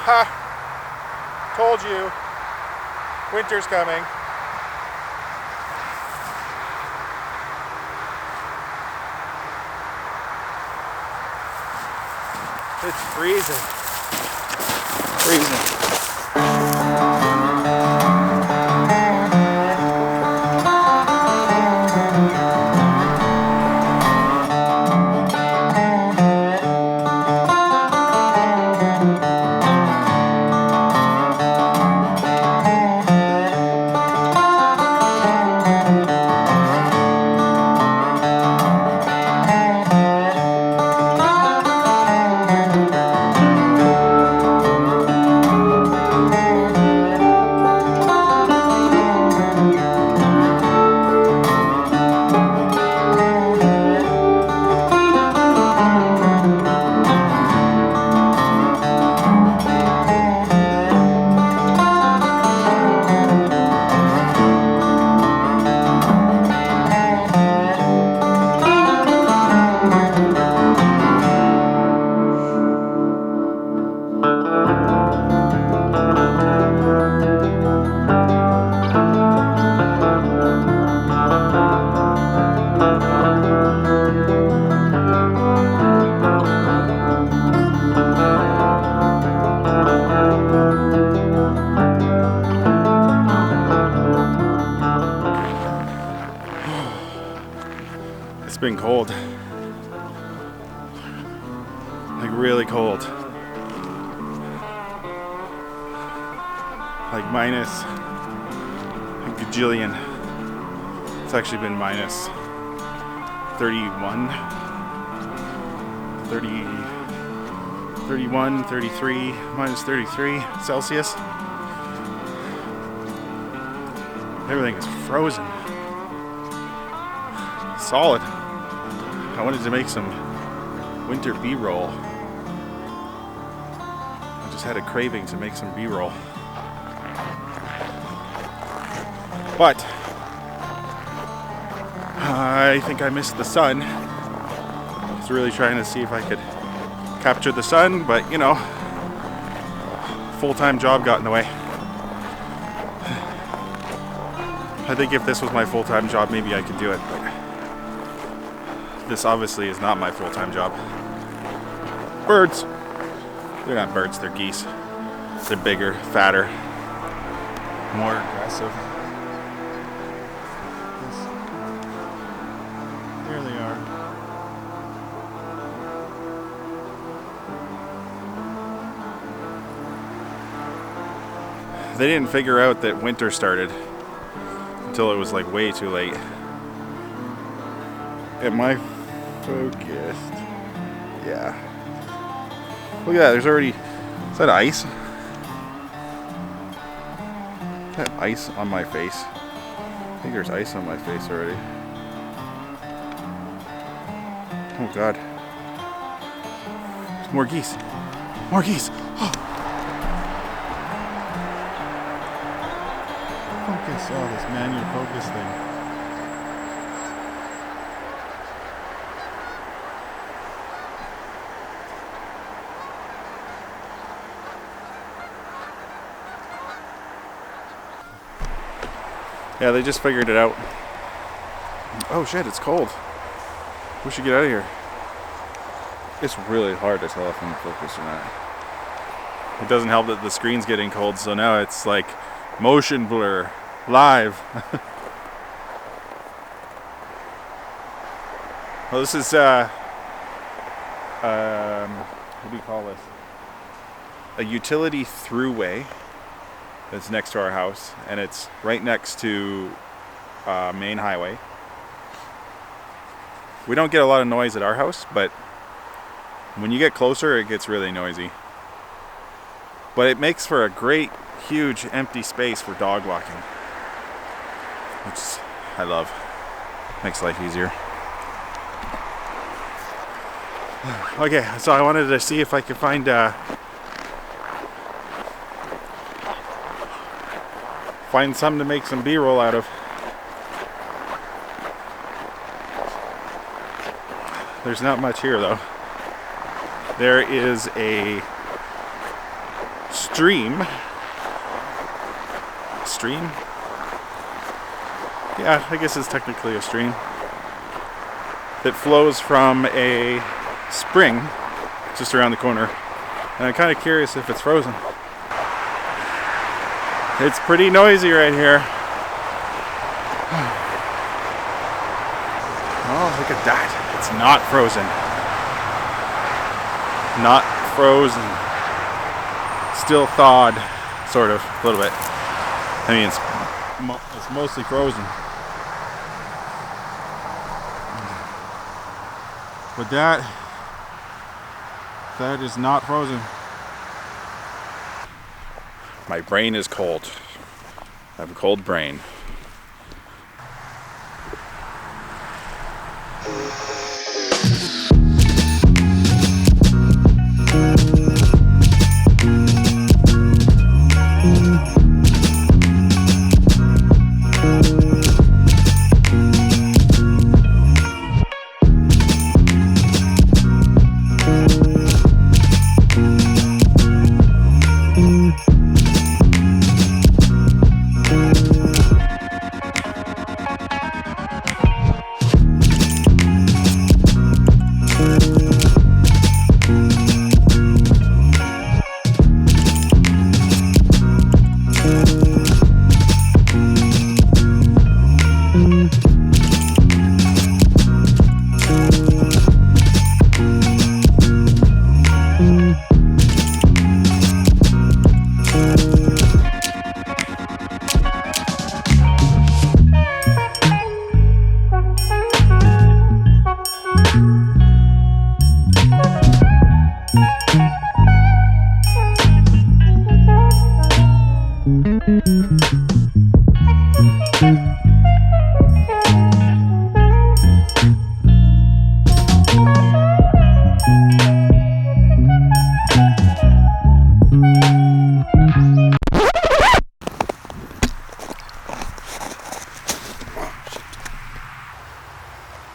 Ha! Told you. Winter's coming. It's freezing. Freezing. It's been cold. Like really cold. Like minus a gajillion. It's actually been minus 31, 30, 31, 33, minus 33 Celsius. Everything is frozen. Solid. I wanted to make some winter B-roll. I just had a craving to make some B-roll. But I think I missed the sun. I was really trying to see if I could capture the sun, but you know, full-time job got in the way. I think if this was my full-time job, maybe I could do it, but this obviously is not my full-time job. Birds. They're not birds, they're geese. They're bigger, fatter, more aggressive. There they are. They didn't figure out that winter started until it was like way too late. Am I focused? Yeah. Look at that, there's already, is that ice? Is that ice on my face? I think there's ice on my face already. Oh God. There's more geese. More geese. Oh. Focus. Oh, this manual focus thing. Yeah, they just figured it out. Oh shit, it's cold. We should get out of here. It's really hard to tell if I'm focused or not. It doesn't help that the screen's getting cold, so now it's like motion blur, live. Well, this is, what do you call this? A utility throughway that's next to our house, and it's right next to main highway. We don't get a lot of noise at our house, but when you get closer, it gets really noisy. But it makes for a great, huge, empty space for dog walking, which I love. Makes life easier. Okay, so I wanted to see if I could find something to make some B-roll out of. There's not much here though. There is a stream. Stream? Yeah, I guess it's technically a stream. That flows from a spring just around the corner. And I'm kind of curious if it's frozen. It's pretty noisy right here. Oh, look at that. It's not frozen. Not frozen. Still thawed, sort of, a little bit. I mean, it's mostly frozen. But that is not frozen. My brain is cold. I have a cold brain.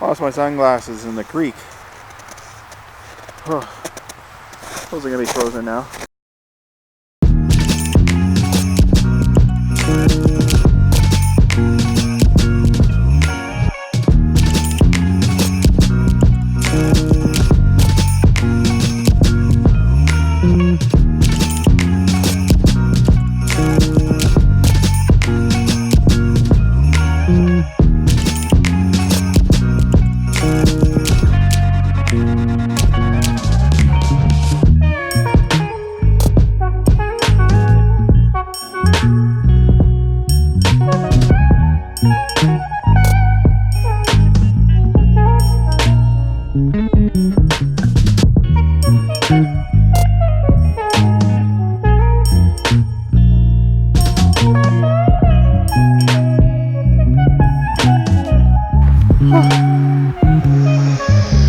Lost my sunglasses in the creek. Oh, those are gonna be frozen now.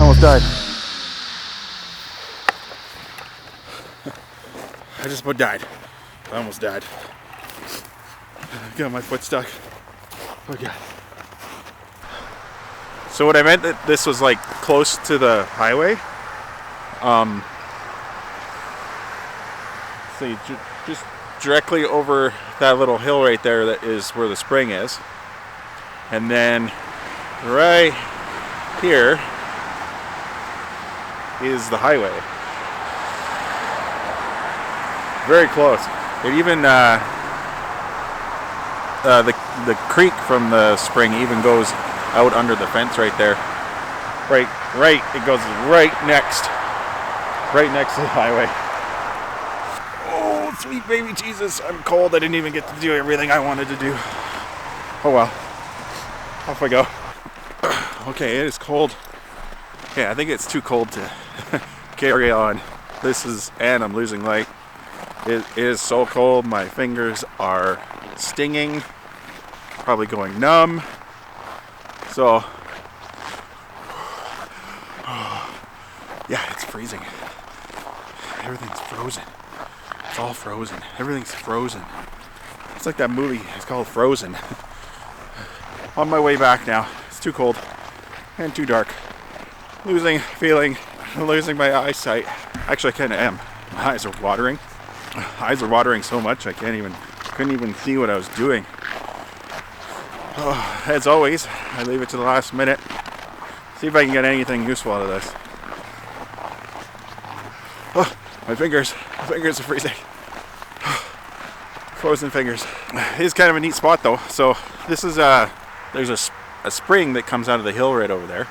Almost died. I just about died. I almost died. Got my foot stuck. Oh god. So what I meant that this was like close to the highway. So just directly over that little hill right there, that is where the spring is. And then right here is the highway. Very close. It even the creek from the spring even goes out under the fence right there. Right. It goes right next to the highway. Oh, sweet baby Jesus! I'm cold. I didn't even get to do everything I wanted to do. Oh well. Off I go. Okay, it is cold. Okay, I think it's too cold to carry on. And I'm losing light. It is so cold. My fingers are stinging. Probably going numb. So, yeah, it's freezing. Everything's frozen. It's all frozen. Everything's frozen. It's like that movie. It's called Frozen. On my way back now. It's too cold and too dark. Losing my eyesight. Actually, I kind of am. My eyes are watering. Eyes are watering so much I couldn't even see what I was doing. Oh, as always, I leave it to the last minute. See if I can get anything useful out of this. Oh, my fingers are freezing. Frozen fingers. It is kind of a neat spot though. So this is there's a spring that comes out of the hill right over there,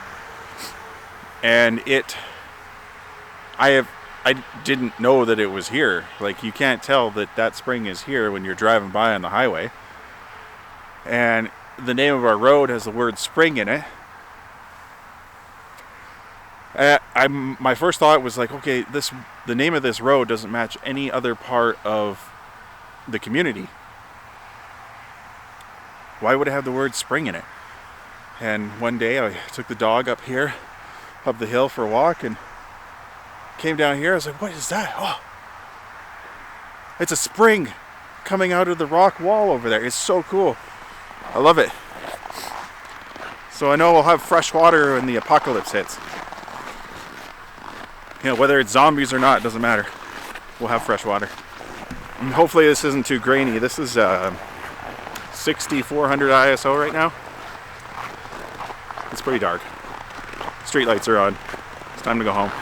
and I didn't know that it was here. Like, you can't tell that spring is here when you're driving by on the highway. And the name of our road has the word spring in it. My first thought was like, okay, the name of this road doesn't match any other part of the community. Why would it have the word spring in it? And one day I took the dog up the hill for a walk, and came down here. I was like, what is that? Oh, it's a spring coming out of the rock wall over there. It's so cool. I love it. So I know we'll have fresh water when the apocalypse hits. You know, whether it's zombies or not, it doesn't matter. We'll have fresh water. And hopefully this isn't too grainy. This is 6400 ISO right now. It's pretty dark. Street lights are on. It's time to go home.